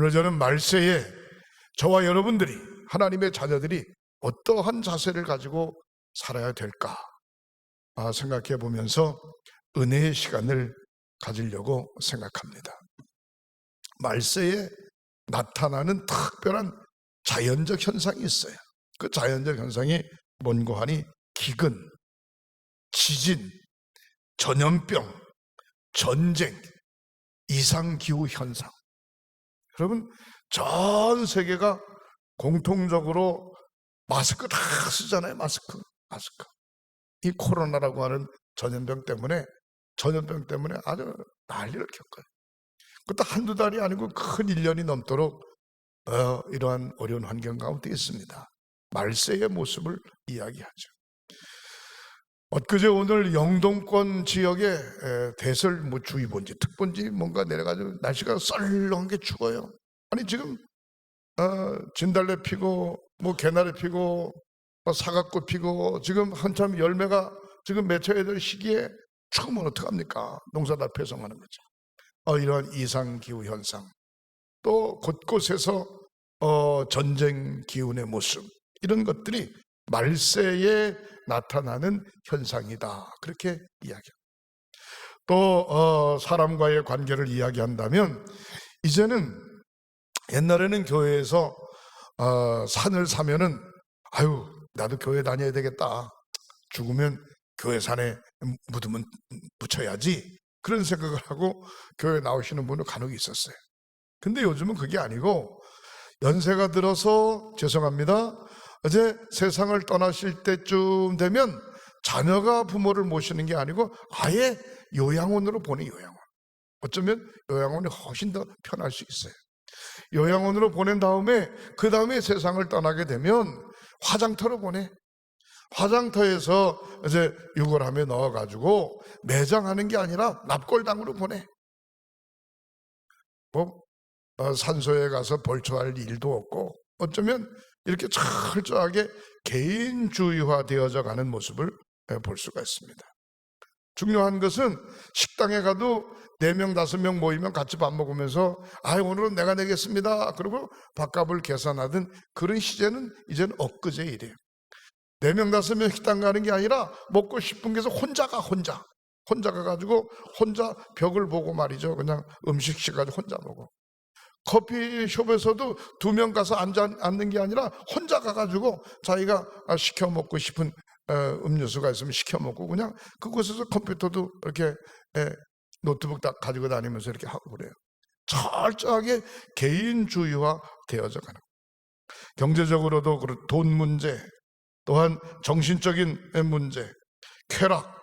오늘 저는 말세에 저와 여러분들이, 하나님의 자녀들이 어떠한 자세를 가지고 살아야 될까 생각해 보면서 은혜의 시간을 가지려고 생각합니다. 말세에 나타나는 특별한 자연적 현상이 있어요. 그 자연적 현상이 뭔고 하니 기근, 지진, 전염병, 전쟁, 이상기후 현상. 여러분, 전 세계가 공통적으로 마스크 다 쓰잖아요. 마스크. 이 코로나라고 하는 전염병 때문에 아주 난리를 겪어요. 그것도 한두 달이 아니고 큰 1년이 넘도록 이러한 어려운 환경 가운데 있습니다. 말세의 모습을 이야기하죠. 엊그제 오늘 영동권 지역에 대설주의보인지 특보인지 뭔가 내려가지고 날씨가 썰렁한 게 추워요. 아니 지금 진달래 피고 개나리 피고 사과꽃 피고 지금 한참 열매가 지금 맺혀야 될 시기에 추우면 어떡합니까? 농사 다 배송하는 거죠. 이러한 이상기후 현상, 또 곳곳에서 전쟁 기운의 모습, 이런 것들이 말세에 나타나는 현상이다, 그렇게 이야기합니다. 또 사람과의 관계를 이야기한다면, 이제는 옛날에는 교회에서 산을 사면은 나도 교회 다녀야 되겠다, 죽으면 교회 산에 묻으면 묻혀야지, 그런 생각을 하고 교회 나오시는 분은 간혹 있었어요. 근데 요즘은 그게 아니고 연세가 들어서 죄송합니다, 이제 세상을 떠나실 때쯤 되면 자녀가 부모를 모시는 게 아니고 아예 요양원으로 보내. 요양원. 어쩌면 요양원이 훨씬 더 편할 수 있어요. 요양원으로 보낸 다음에 그 다음에 세상을 떠나게 되면 화장터로 보내. 화장터에서 이제 유골함에 넣어가지고 매장하는 게 아니라 납골당으로 보내. 산소에 가서 벌초할 일도 없고, 어쩌면 이렇게 철저하게 개인주의화 되어져 가는 모습을 볼 수가 있습니다. 중요한 것은 식당에 가도 4명 5명 모이면 같이 밥 먹으면서 오늘은 내가 내겠습니다, 그리고 밥값을 계산하던 그런 시대는 이제는 엊그제 일이에요. 4명 5명 식당 가는 게 아니라 먹고 싶은 게서 혼자 가가지고 혼자 벽을 보고 말이죠. 그냥 음식 시가지고 혼자 먹어. 커피숍에서도 2명 가서 앉는 게 아니라 혼자 가가지고 자기가 시켜 먹고 싶은 음료수가 있으면 시켜 먹고, 그냥 그곳에서 컴퓨터도 이렇게 노트북 다 가지고 다니면서 이렇게 하고 그래요. 철저하게 개인주의화 되어져 가는 거예요. 경제적으로도 돈 문제, 또한 정신적인 문제, 쾌락,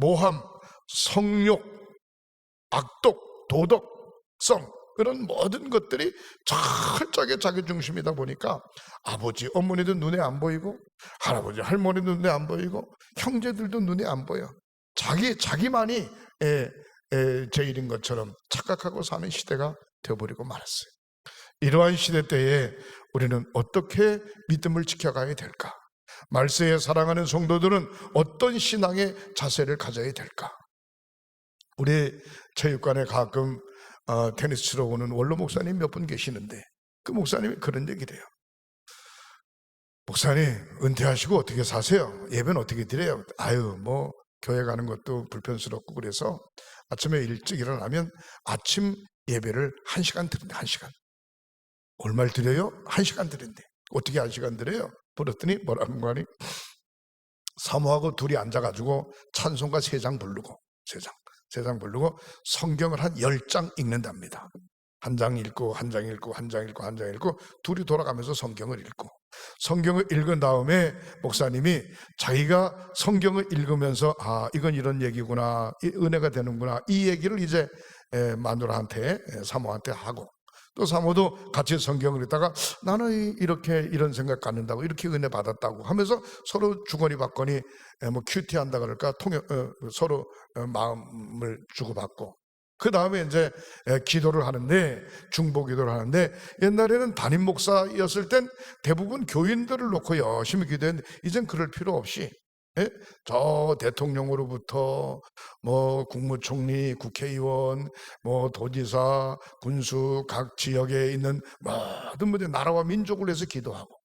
모함, 성욕, 악독, 도덕성, 그런 모든 것들이 철저하게 자기중심이다 보니까 아버지, 어머니도 눈에 안 보이고, 할아버지, 할머니도 눈에 안 보이고, 형제들도 눈에 안 보여. 자기만이 제일인 것처럼 착각하고 사는 시대가 되어버리고 말았어요. 이러한 시대 때에 우리는 어떻게 믿음을 지켜가야 될까? 말세에 사랑하는 성도들은 어떤 신앙의 자세를 가져야 될까? 우리 체육관에 가끔 테니스 치러 오는 원로 목사님 몇 분 계시는데, 그 목사님이 그런 얘기를 해요. 목사님, 은퇴하시고 어떻게 사세요? 예배는 어떻게 드려요? 교회 가는 것도 불편스럽고 그래서 아침에 일찍 일어나면 아침 예배를 1시간 드린대. 1시간. 얼마를 드려요? 1시간 드린대. 어떻게 1시간 드려요? 그랬더니 뭐라고 하니, 사모하고 둘이 앉아가지고 찬송가 3장 부르고, 3장 부르고 성경을 한 10장 읽는답니다. 한 장 읽고 한 장 읽고 한 장 읽고 한 장 읽고 둘이 돌아가면서 성경을 읽고, 성경을 읽은 다음에 목사님이 자기가 성경을 읽으면서 이건 이런 얘기구나, 은혜가 되는구나, 이 얘기를 이제 마누라한테, 사모한테 하고, 또 사모도 같이 성경을 읽다가 나는 이런 생각 갖는다고, 이렇게 은혜 받았다고 하면서 서로 주거니 받거니 큐티한다 그럴까, 서로 마음을 주고받고, 그 다음에 이제 기도를 하는데, 중보 기도를 하는데, 옛날에는 담임 목사였을 땐 대부분 교인들을 놓고 열심히 기도했는데 이젠 그럴 필요 없이 예? 저 대통령으로부터 뭐 국무총리, 국회의원, 뭐 도지사, 군수, 각 지역에 있는 모든 분들 나라와 민족을 위해서 기도하고,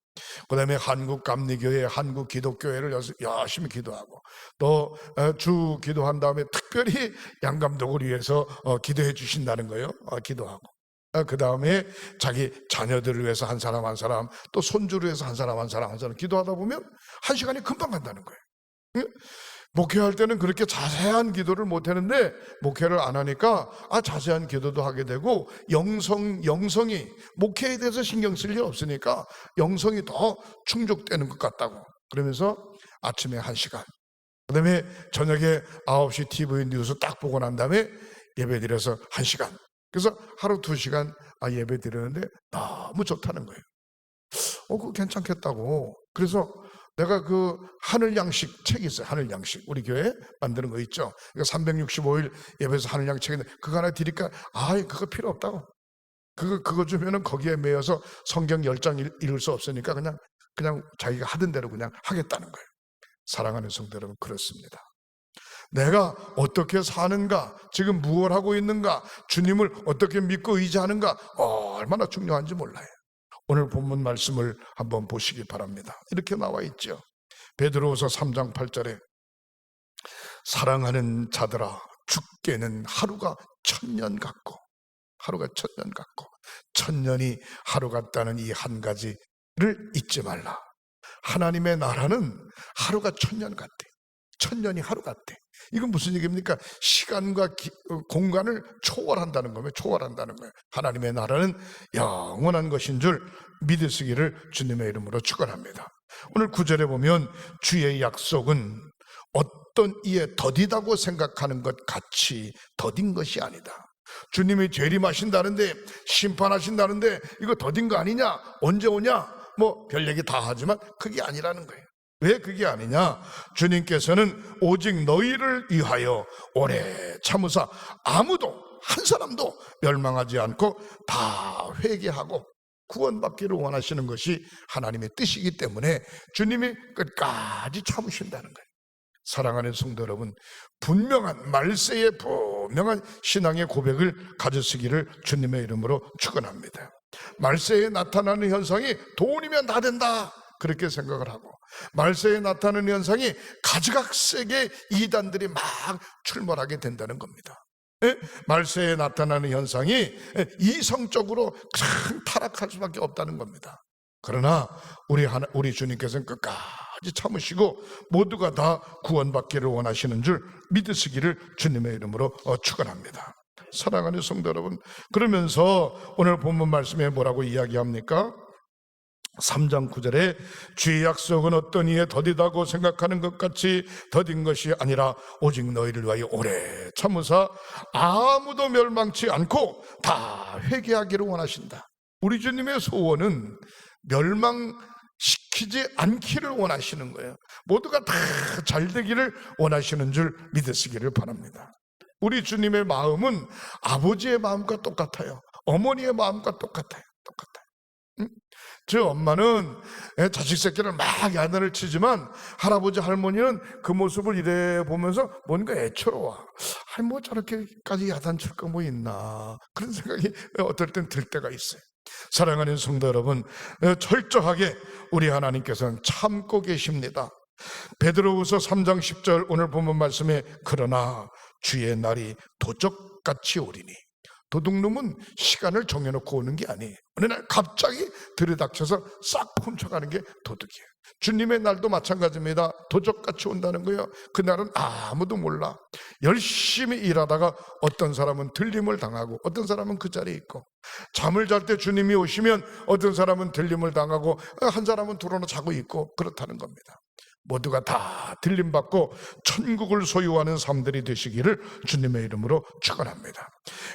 그 다음에 한국 감리교회, 한국 기독교회를 열심히 기도하고, 또 주 기도한 다음에 특별히 양감독을 위해서 기도해 주신다는 거예요. 기도하고, 그 다음에 자기 자녀들을 위해서 한 사람 한 사람, 또 손주를 위해서 한 사람 한 사람 한 사람 기도하다 보면 한 시간이 금방 간다는 거예요. 목회할 때는 그렇게 자세한 기도를 못 하는데, 목회를 안 하니까 자세한 기도도 하게 되고, 영성이 목회에 대해서 신경 쓸 일 없으니까 영성이 더 충족되는 것 같다고. 그러면서 아침에 1시간, 그 다음에 저녁에 9시 TV 뉴스 딱 보고 난 다음에 예배 드려서 1시간, 그래서 하루 2시간 예배 드리는데 너무 좋다는 거예요. 그거 괜찮겠다고. 그래서 내가 그 하늘 양식 책이 있어요. 하늘 양식, 우리 교회 만드는 거 있죠. 그러니까 365일 예배에서 하늘 양식 책인데 그거 하나 드리니까 그거 필요 없다고. 그거 주면은 거기에 매여서 성경 10장 읽을 수 없으니까 그냥 자기가 하던 대로 그냥 하겠다는 거예요. 사랑하는 성도 여러분, 그렇습니다. 내가 어떻게 사는가, 지금 무엇을 하고 있는가, 주님을 어떻게 믿고 의지하는가 얼마나 중요한지 몰라요. 오늘 본문 말씀을 한번 보시기 바랍니다. 이렇게 나와 있죠. 베드로후서 3장 8절에 사랑하는 자들아, 죽게는 하루가 1000년 같고, 하루가 1000년 같고, 1000년이 하루 같다는 이 한 가지를 잊지 말라. 하나님의 나라는 하루가 1000년 같대. 1000년이 하루 같대. 이건 무슨 얘기입니까? 시간과 공간을 초월한다는 거예요. 초월한다는 거예요. 하나님의 나라는 영원한 것인 줄 믿으시기를 주님의 이름으로 축원합니다. 오늘 9절에 보면 주의 약속은 어떤 이에 더디다고 생각하는 것 같이 더딘 것이 아니다. 주님이 재림하신다는데, 심판하신다는데 이거 더딘 거 아니냐? 언제 오냐? 뭐 별 얘기 다 하지만 그게 아니라는 거예요. 왜 그게 아니냐? 주님께서는 오직 너희를 위하여 오래 참으사 아무도 한 사람도 멸망하지 않고 다 회개하고 구원받기를 원하시는 것이 하나님의 뜻이기 때문에 주님이 끝까지 참으신다는 거예요. 사랑하는 성도 여러분, 분명한 말세의 분명한 신앙의 고백을 가지시기를 주님의 이름으로 축원합니다. 말세에 나타나는 현상이 돈이면 다 된다, 그렇게 생각을 하고, 말세에 나타나는 현상이 가지각색의 이단들이 막 출몰하게 된다는 겁니다. 말세에 나타나는 현상이 이성적으로 타락할 수밖에 없다는 겁니다. 그러나 우리 주님께서는 끝까지 참으시고 모두가 다 구원받기를 원하시는 줄 믿으시기를 주님의 이름으로 축원합니다. 사랑하는 성도 여러분, 그러면서 오늘 본문 말씀에 뭐라고 이야기합니까? 3장 9절에 주의 약속은 어떤 이에 더디다고 생각하는 것 같이 더딘 것이 아니라 오직 너희를 위하여 오래 참으사 아무도 멸망치 않고 다 회개하기를 원하신다. 우리 주님의 소원은 멸망시키지 않기를 원하시는 거예요. 모두가 다 잘되기를 원하시는 줄 믿으시기를 바랍니다. 우리 주님의 마음은 아버지의 마음과 똑같아요. 어머니의 마음과 똑같아요. 저 엄마는 자식 새끼를 막 야단을 치지만 할아버지 할머니는 그 모습을 이래 보면서 뭔가 애처로워. 뭐 저렇게까지 야단 칠 거 뭐 있나, 그런 생각이 어떨 땐 들 때가 있어요. 사랑하는 성도 여러분, 철저하게 우리 하나님께서는 참고 계십니다. 베드로후서 3장 10절 오늘 본문 말씀에 그러나 주의 날이 도적같이 오리니, 도둑놈은 시간을 정해놓고 오는 게 아니에요. 어느 날 갑자기 들이닥쳐서 싹 훔쳐가는 게 도둑이에요. 주님의 날도 마찬가지입니다. 도적같이 온다는 거예요. 그날은 아무도 몰라. 열심히 일하다가 어떤 사람은 들림을 당하고 어떤 사람은 그 자리에 있고, 잠을 잘 때 주님이 오시면 어떤 사람은 들림을 당하고 한 사람은 들어나 자고 있고, 그렇다는 겁니다. 모두가 다 들림받고 천국을 소유하는 삶들이 되시기를 주님의 이름으로 축원합니다.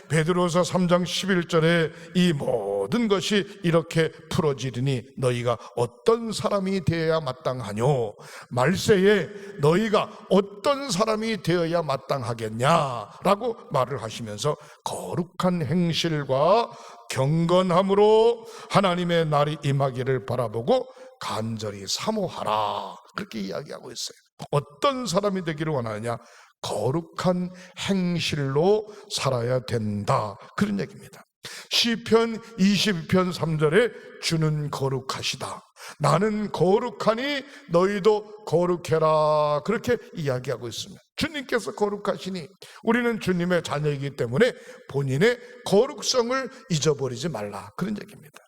베드로서 3장 11절에 이 모든 것이 이렇게 풀어지리니 너희가 어떤 사람이 되어야 마땅하뇨? 말세에 너희가 어떤 사람이 되어야 마땅하겠냐라고 말을 하시면서 거룩한 행실과 경건함으로 하나님의 날이 임하기를 바라보고 간절히 사모하라, 그렇게 이야기하고 있어요. 어떤 사람이 되기를 원하느냐? 거룩한 행실로 살아야 된다, 그런 얘기입니다. 시편 22편 3절에 주는 거룩하시다, 나는 거룩하니 너희도 거룩해라, 그렇게 이야기하고 있습니다. 주님께서 거룩하시니 우리는 주님의 자녀이기 때문에 본인의 거룩성을 잊어버리지 말라, 그런 얘기입니다.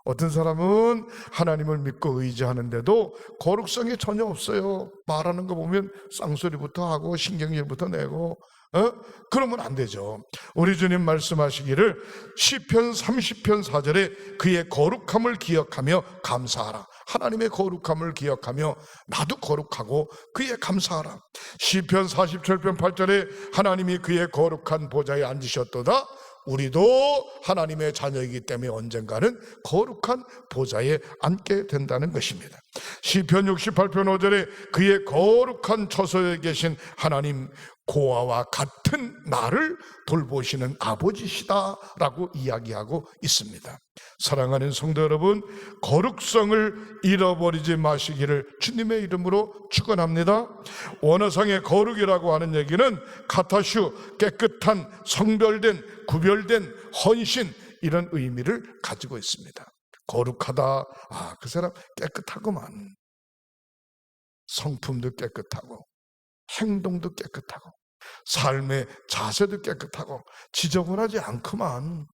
어떤 사람은 하나님을 믿고 의지하는데도 거룩성이 전혀 없어요. 말하는 거 보면 쌍소리부터 하고 신경질부터 내고, 그러면 안 되죠. 우리 주님 말씀하시기를 시편 30편 4절에 그의 거룩함을 기억하며 감사하라. 하나님의 거룩함을 기억하며 나도 거룩하고 그의 감사하라. 시편 47편 8절에 하나님이 그의 거룩한 보좌에 앉으셨도다. 우리도 하나님의 자녀이기 때문에 언젠가는 거룩한 보좌에 앉게 된다는 것입니다. 시편 68편 5절에 그의 거룩한 처소에 계신 하나님, 고아와 같은 나를 돌보시는 아버지시다라고 이야기하고 있습니다. 사랑하는 성도 여러분, 거룩성을 잃어버리지 마시기를 주님의 이름으로 축원합니다. 원어상의 거룩이라고 하는 얘기는 카타슈, 깨끗한, 성별된, 구별된, 헌신, 이런 의미를 가지고 있습니다. 거룩하다, 그 사람 깨끗하구만. 성품도 깨끗하고 행동도 깨끗하고 삶의 자세도 깨끗하고 지저분하지 않구만.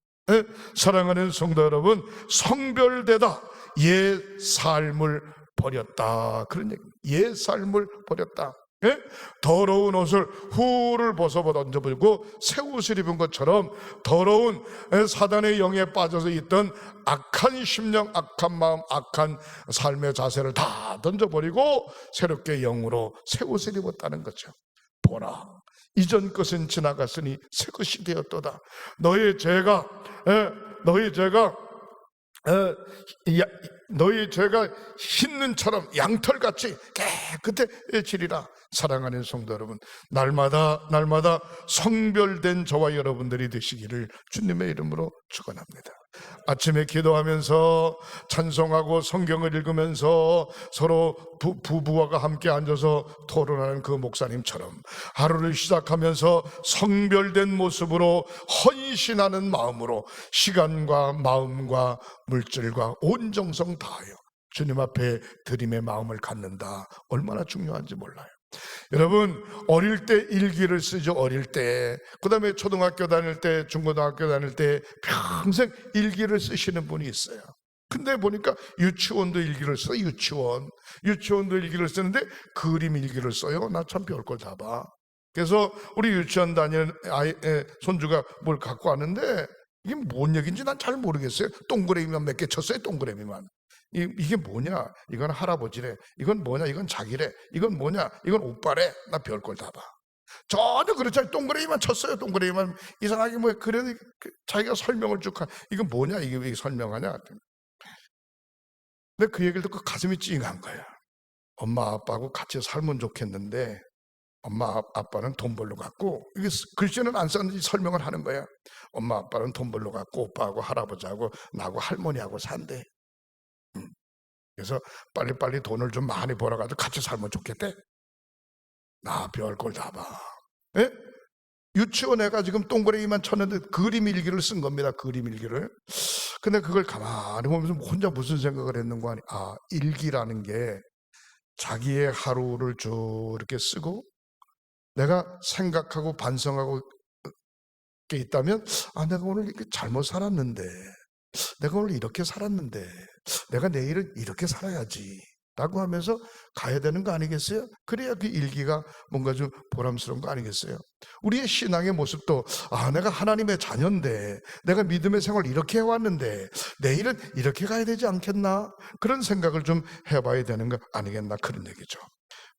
사랑하는 성도 여러분, 성별되다, 옛 삶을 버렸다, 그런 얘기입니다. 옛 삶을 버렸다. 더러운 옷을 후를 벗어 던져버리고 새 옷을 입은 것처럼 더러운 사단의 영에 빠져서 있던 악한 심령, 악한 마음, 악한 삶의 자세를 다 던져버리고 새롭게 영으로 새 옷을 입었다는 거죠. 보라, 이전 것은 지나갔으니 새 것이 되었도다. 너희 죄가 흰 눈처럼 양털같이 깨끗해지리라. 사랑하는 성도 여러분, 날마다 성별된 저와 여러분들이 되시기를 주님의 이름으로 축원합니다. 아침에 기도하면서 찬송하고 성경을 읽으면서 서로 부부와 함께 앉아서 토론하는 그 목사님처럼 하루를 시작하면서 성별된 모습으로 헌신하는 마음으로 시간과 마음과 물질과 온 정성 다하여 주님 앞에 드림의 마음을 갖는다. 얼마나 중요한지 몰라요. 여러분, 어릴 때 일기를 쓰죠. 어릴 때. 그 다음에 초등학교 다닐 때, 중고등학교 다닐 때 평생 일기를 쓰시는 분이 있어요. 근데 보니까 유치원도 일기를 써요. 유치원도 일기를 쓰는데 그림 일기를 써요. 나 참 별걸 다 봐. 그래서 우리 유치원 다니는 손주가 뭘 갖고 왔는데 이게 뭔 얘기인지 난 잘 모르겠어요. 동그라미만 몇 개 쳤어요. 동그라미만. 이게 뭐냐? 이건 할아버지래. 이건 뭐냐? 이건 자기래. 이건 뭐냐? 이건 오빠래. 나 별걸 다 봐. 전혀 그렇지 않아요. 동그라미만 쳤어요. 동그라미만. 이상하게 뭐 그래도 자기가 설명을 쭉 이건 뭐냐? 이게 설명하냐? 근데 그 얘기를 듣고 가슴이 찡한 거야. 엄마 아빠하고 같이 살면 좋겠는데 엄마 아빠는 돈 벌러 갔고, 이게 글씨는 안 썼는지 설명을 하는 거야. 엄마 아빠는 돈 벌러 갔고 오빠하고 할아버지하고 나하고 할머니하고 산대. 그래서 빨리빨리 돈을 좀 많이 벌어가지고 같이 살면 좋겠대. 나 별걸 다 봐. 유치원 애가 지금 동그라미만 쳤는데 그림 일기를 쓴 겁니다. 그림 일기를. 근데 그걸 가만히 보면서 혼자 무슨 생각을 했는고 하니, 일기라는 게 자기의 하루를 쭉 이렇게 쓰고 내가 생각하고 반성하고 게 있다면, 내가 오늘 이렇게 잘못 살았는데, 내가 오늘 이렇게 살았는데 내가 내일은 이렇게 살아야지 라고 하면서 가야 되는 거 아니겠어요? 그래야 그 일기가 뭔가 좀 보람스러운 거 아니겠어요? 우리의 신앙의 모습도 내가 하나님의 자녀인데, 내가 믿음의 생활을 이렇게 해왔는데 내일은 이렇게 가야 되지 않겠나? 그런 생각을 좀 해봐야 되는 거 아니겠나? 그런 얘기죠.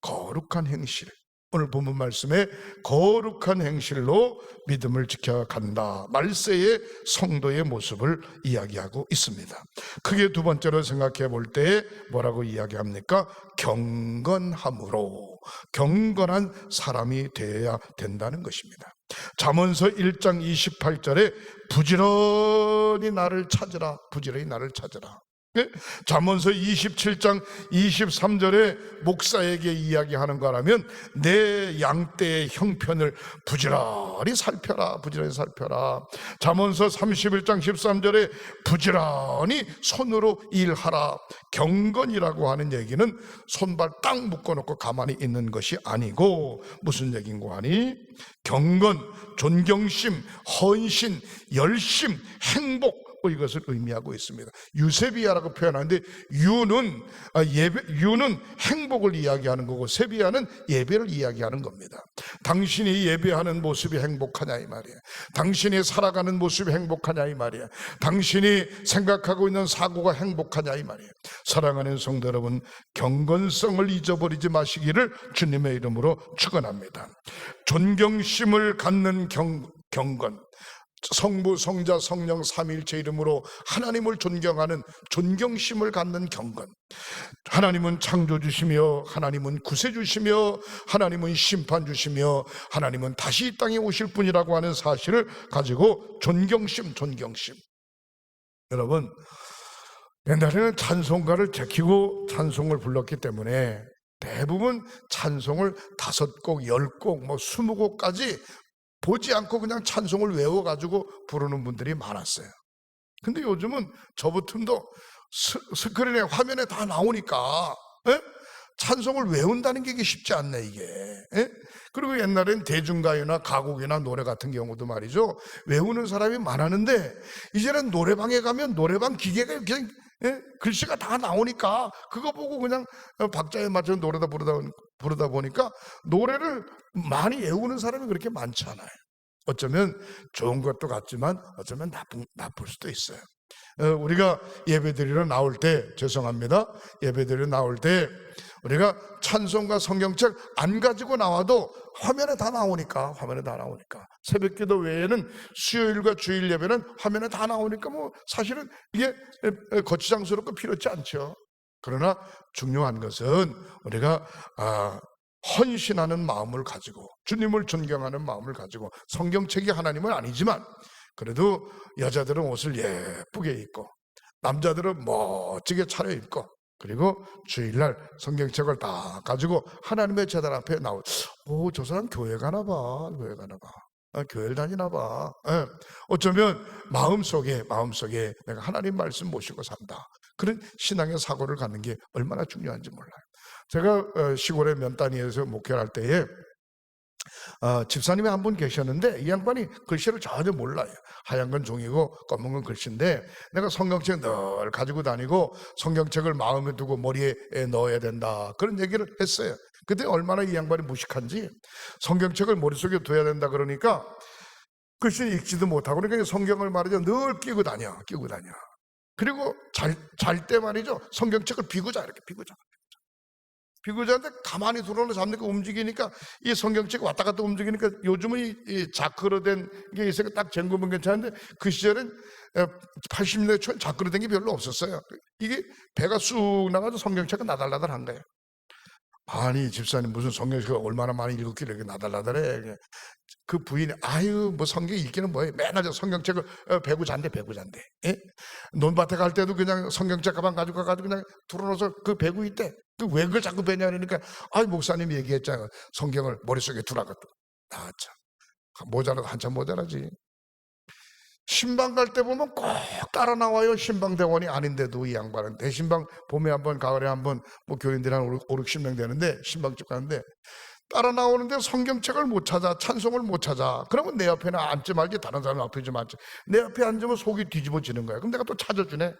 거룩한 행실, 오늘 본문 말씀에 거룩한 행실로 믿음을 지켜간다, 말세의 성도의 모습을 이야기하고 있습니다. 크게 두 번째로 생각해 볼 때 뭐라고 이야기합니까? 경건함으로, 경건한 사람이 되어야 된다는 것입니다. 잠언서 1장 28절에 부지런히 나를 찾으라, 부지런히 나를 찾으라. 예? 잠언서 27장 23절에 목사에게 이야기하는 거라면 내 양떼의 형편을 부지런히 살펴라, 부지런히 살펴라. 잠언서 31장 13절에 부지런히 손으로 일하라. 경건이라고 하는 얘기는 손발 딱 묶어놓고 가만히 있는 것이 아니고 무슨 얘기인고 하니, 경건, 존경심, 헌신, 열심, 행복, 이것을 의미하고 있습니다. 유세비야라고 표현하는데 유는 행복을 이야기하는 거고 세비야는 예배를 이야기하는 겁니다. 당신이 예배하는 모습이 행복하냐 이 말이에요. 당신이 살아가는 모습이 행복하냐 이 말이에요. 당신이 생각하고 있는 사고가 행복하냐 이 말이에요. 사랑하는 성도 여러분, 경건성을 잊어버리지 마시기를 주님의 이름으로 축원합니다. 존경심을 갖는 경건, 성부, 성자, 성령 삼위일체 이름으로 하나님을 존경하는 존경심을 갖는 경건. 하나님은 창조주시며 하나님은 구세주시며 하나님은 심판주시며 하나님은 다시 이 땅에 오실 분이라고 하는 사실을 가지고 존경심. 여러분, 옛날에는 찬송가를 제키고 찬송을 불렀기 때문에 대부분 찬송을 5곡, 10곡, 20곡까지 보지 않고 그냥 찬송을 외워가지고 부르는 분들이 많았어요. 근데 요즘은 저부터도 스크린에 화면에 다 나오니까 찬송을 외운다는 게 이게 쉽지 않네 이게. 그리고 옛날엔 대중가요나 가곡이나 노래 같은 경우도 말이죠, 외우는 사람이 많았는데 이제는 노래방에 가면 노래방 기계가 그냥 글씨가 다 나오니까 그거 보고 그냥 박자에 맞춰 노래다 부르다 보니까 노래를 많이 외우는 사람이 그렇게 많지 않아요. 어쩌면 좋은 것도 같지만 어쩌면 나쁠 수도 있어요. 우리가 예배드리러 나올 때, 죄송합니다, 예배드리러 나올 때 우리가 찬송가 성경책 안 가지고 나와도 화면에 다 나오니까 새벽기도 외에는 수요일과 주일 예배는 화면에 다 나오니까 사실은 이게 거추장스럽고 필요치 않죠. 그러나 중요한 것은 우리가 헌신하는 마음을 가지고 주님을 존경하는 마음을 가지고, 성경책이 하나님은 아니지만 그래도 여자들은 옷을 예쁘게 입고 남자들은 멋지게 차려입고 그리고 주일날 성경책을 다 가지고 하나님의 제단 앞에 저 사람 교회 가나 봐. 교회를 다니나 봐. 어쩌면 마음속에 내가 하나님 말씀 모시고 산다, 그런 신앙의 사고를 갖는 게 얼마나 중요한지 몰라요. 제가 시골의 면단위에서 목회를 할 때에 집사님이 한 분 계셨는데 이 양반이 글씨를 전혀 몰라요. 하얀 건 종이고 검은 건 글씨인데 내가 성경책 늘 가지고 다니고 성경책을 마음에 두고 머리에 넣어야 된다, 그런 얘기를 했어요. 그때 얼마나 이 양반이 무식한지, 성경책을 머릿속에 둬야 된다 그러니까 글씨 읽지도 못하고, 그러니까 성경을 말이죠 늘 끼고 다녀. 그리고 잘 때 말이죠 성경책을 이렇게 비고 자는데 가만히 들어오는 잠들고 움직이니까 이 성경책이 왔다 갔다 움직이니까, 요즘은 이 자크로 된 게 있으니까 딱 쟁구면 괜찮은데 그 시절엔 80년대 초에 자크로 된 게 별로 없었어요. 이게 배가 쑥 나가서 성경책은 나달나달한 거예요. 아니 집사님 무슨 성경책을 얼마나 많이 읽었길래 이렇게 나달나달해. 그 부인이 성경 읽기는 뭐예요, 맨날 성경책을 배고 잔대. 논밭에 갈 때도 그냥 성경책 가방 가지고 가가지고 그냥 들어놓아서 그 배고 있대. 왜 그걸 자꾸 배냐 그러니까 목사님이 얘기했잖아요, 성경을 머릿속에 두라고. 참 모자라도 한참 모자라지. 신방 갈 때 보면 꼭 따라 나와요. 신방대원이 아닌데도 이 양반은 대신방 봄에 한번 가을에 한번 교인들이 한 5-60명 되는데 신방집 가는데 따라 나오는데 성경책을 못 찾아, 찬송을 못 찾아. 그러면 내 옆에는 앉지 말지 다른 사람 앞에 좀 앉지. 내 옆에 앉으면 속이 뒤집어지는 거야. 그럼 내가 또 찾아주네.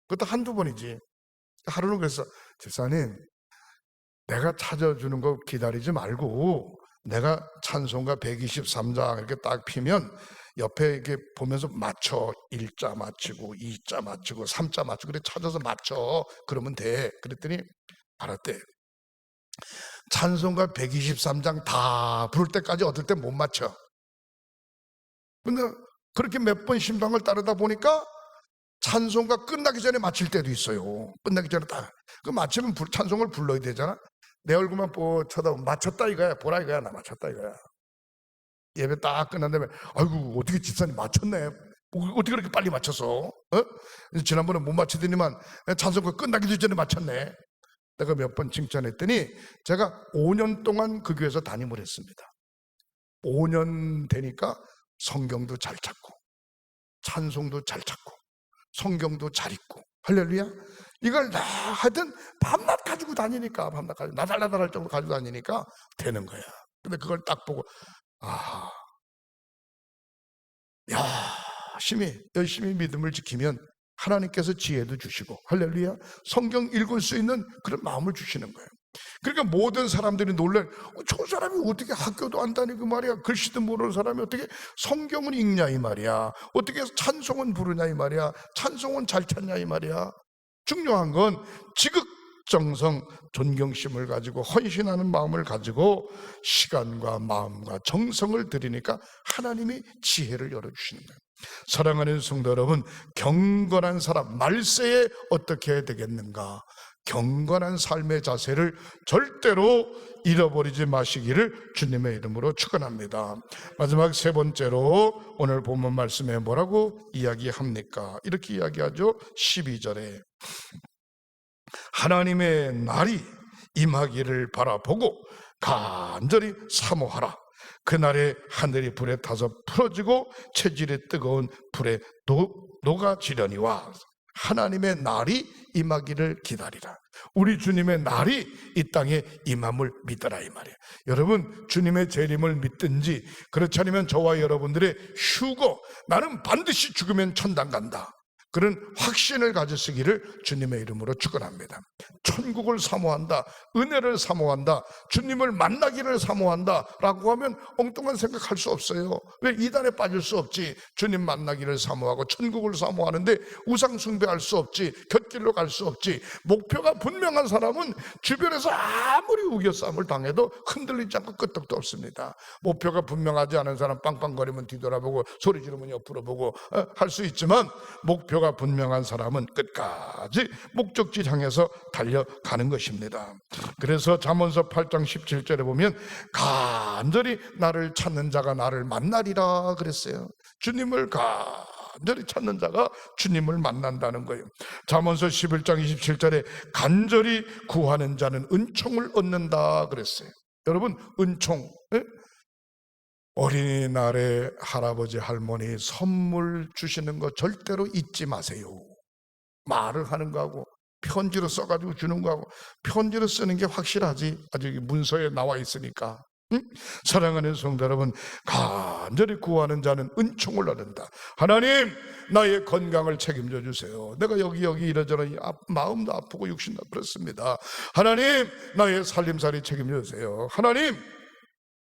그것도 한두 번이지. 하루는 그랬어, 집사님 내가 찾아주는 거 기다리지 말고 내가 찬송가 123장 이렇게 딱 피면 옆에 이렇게 보면서 맞춰. 1자 맞추고 2자 맞추고 3자 맞추고 그래 찾아서 맞춰. 그러면 돼. 그랬더니 알았대. 찬송가 123장 다 부를 때까지 어떨 때 못 맞춰. 근데 그렇게 몇 번 신방을 따르다 보니까 찬송가 끝나기 전에 맞힐 때도 있어요. 끝나기 전에 딱 그 맞추면 찬송을 불러야 되잖아. 내 얼굴만 쳐다보면 맞췄다 이거야, 보라 이거야, 나 맞췄다 이거야. 예배 딱 끝난 다음에 아이고 어떻게 집사님 맞췄네. 어떻게 그렇게 빨리 맞춰서? 지난번에 못 맞히더니만 찬송가 끝나기도 전에 맞췄네. 내가 몇 번 칭찬했더니 제가 5년 동안 그 교회에서 담임을 했습니다. 5년 되니까 성경도 잘 찾고 찬송도 잘 찾고 성경도 잘 읽고 할렐루야. 이걸 다 하여튼 밤낮 가지고 다니니까, 밤낮 가지고 나달나달할 정도로 가지고 다니니까 되는 거야. 근데 그걸 딱 보고 열심히 믿음을 지키면 하나님께서 지혜도 주시고 할렐루야, 성경 읽을 수 있는 그런 마음을 주시는 거예요. 그러니까 모든 사람들이 놀래. 저 사람이 어떻게 학교도 안 다니고 말이야, 글씨도 모르는 사람이 어떻게 성경을 읽냐 이 말이야, 어떻게 찬송은 부르냐 이 말이야, 찬송은 잘 찾냐 이 말이야. 중요한 건 지극정성 존경심을 가지고 헌신하는 마음을 가지고 시간과 마음과 정성을 들이니까 하나님이 지혜를 열어주시는 거예요. 사랑하는 성도 여러분, 경건한 사람, 말세에 어떻게 해야 되겠는가? 경건한 삶의 자세를 절대로 잃어버리지 마시기를 주님의 이름으로 축원합니다. 마지막 세 번째로 오늘 본문 말씀에 뭐라고 이야기합니까? 이렇게 이야기하죠. 12절에 하나님의 날이 임하기를 바라보고 간절히 사모하라. 그날에 하늘이 불에 타서 풀어지고 체질이 뜨거운 불에 녹아지려니와. 하나님의 날이 임하기를 기다리라. 우리 주님의 날이 이 땅에 임함을 믿어라 이 말이에요. 여러분, 주님의 재림을 믿든지 그렇지 않으면 저와 여러분들의 휴거, 나는 반드시 죽으면 천당 간다, 그런 확신을 가지시기를 주님의 이름으로 축원합니다. 천국을 사모한다, 은혜를 사모한다, 주님을 만나기를 사모한다 라고 하면 엉뚱한 생각할 수 없어요. 왜? 이단에 빠질 수 없지. 주님 만나기를 사모하고 천국을 사모하는데 우상 숭배할 수 없지, 곁길로 갈 수 없지. 목표가 분명한 사람은 주변에서 아무리 우겨싸움을 당해도 흔들리지 않고 끄떡도 없습니다. 목표가 분명하지 않은 사람 빵빵거리면 뒤돌아보고 소리 지르면 옆으로 보고 할 수 있지만, 목표가 분명한 사람은 끝까지 목적지 향해서 달려가는 것입니다. 그래서 잠언서 8장 17절에 보면 간절히 나를 찾는 자가 나를 만나리라 그랬어요. 주님을 간절히 찾는 자가 주님을 만난다는 거예요. 잠언서 11장 27절에 간절히 구하는 자는 은총을 얻는다 그랬어요. 여러분, 은총, 어린이날에 할아버지 할머니 선물 주시는 거 절대로 잊지 마세요. 말을 하는 거하고 편지로 써가지고 주는 거하고, 편지로 쓰는 게 확실하지, 아직 문서에 나와 있으니까. 사랑하는 성도 여러분, 간절히 구하는 자는 은총을 얻는다. 하나님, 나의 건강을 책임져 주세요. 내가 여기 이러저러 마음도 아프고 육신도 그렇습니다. 하나님, 나의 살림살이 책임져 주세요. 하나님,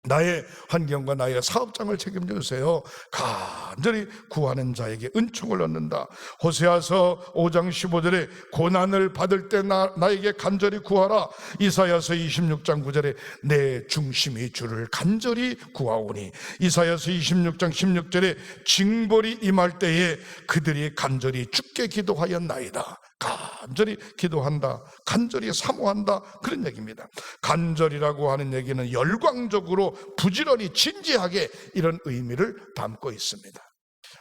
나의 환경과 나의 사업장을 책임져 주세요. 간절히 구하는 자에게 은총을 얻는다. 호세아서 5장 15절에 고난을 받을 때 나에게 간절히 구하라. 이사야서 26장 9절에 내 중심이 주를 간절히 구하오니. 이사야서 26장 16절에 징벌이 임할 때에 그들이 간절히 주께 기도하였나이다. 간절히 기도한다, 간절히 사모한다, 그런 얘기입니다. 간절이라고 하는 얘기는 열광적으로 부지런히 진지하게 이런 의미를 담고 있습니다.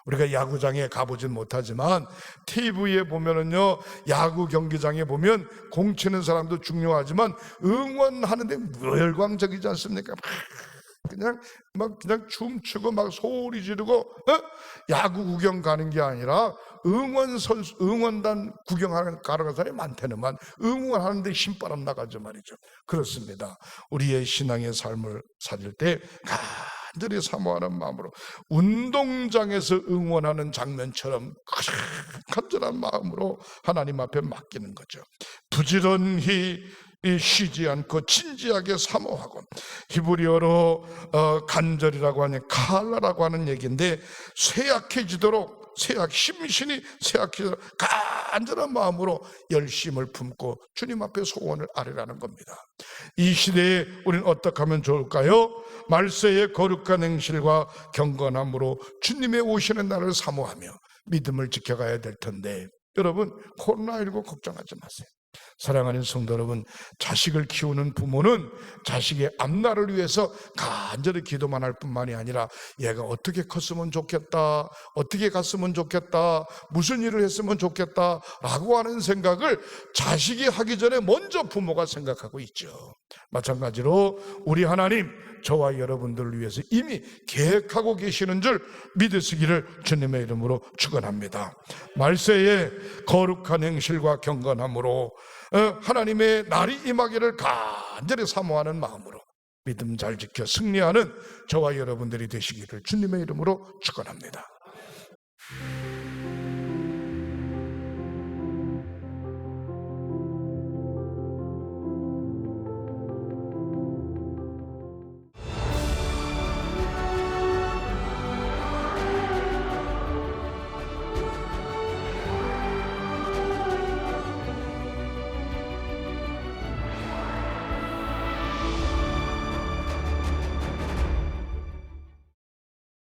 우리가 야구장에 가보진 못하지만 TV에 보면은요, 야구 경기장에 보면 공 치는 사람도 중요하지만 응원하는데 열광적이지 않습니까? 그냥 춤추고 막 소리 지르고 야구 구경 가는 게 아니라 응원단 구경하는 가는 사람이 많다는만 응원하는데 힘바람 나가죠 말이죠. 그렇습니다. 우리의 신앙의 삶을 사실 때 간절히 사모하는 마음으로 운동장에서 응원하는 장면처럼 간절한 마음으로 하나님 앞에 맡기는 거죠. 부지런히 쉬지 않고 진지하게 사모하고, 히브리어로 간절이라고 하는 칼라라고 하는 얘기인데, 쇠약해지도록 심신이 쇠약해지도록 간절한 마음으로 열심을 품고 주님 앞에 소원을 아뢰라는 겁니다. 이 시대에 우리는 어떻게 하면 좋을까요? 말세의 거룩한 행실과 경건함으로 주님의 오시는 날을 사모하며 믿음을 지켜가야 될 텐데, 여러분, 코로나19 걱정하지 마세요. 사랑하는 성도 여러분, 자식을 키우는 부모는 자식의 앞날을 위해서 간절히 기도만 할 뿐만이 아니라 얘가 어떻게 컸으면 좋겠다, 어떻게 갔으면 좋겠다, 무슨 일을 했으면 좋겠다 라고 하는 생각을 자식이 하기 전에 먼저 부모가 생각하고 있죠. 마찬가지로 우리 하나님, 저와 여러분들을 위해서 이미 계획하고 계시는 줄 믿으시기를 주님의 이름으로 축원합니다. 말세에 거룩한 행실과 경건함으로 하나님의 날이 임하기를 간절히 사모하는 마음으로 믿음 잘 지켜 승리하는 저와 여러분들이 되시기를 주님의 이름으로 축원합니다.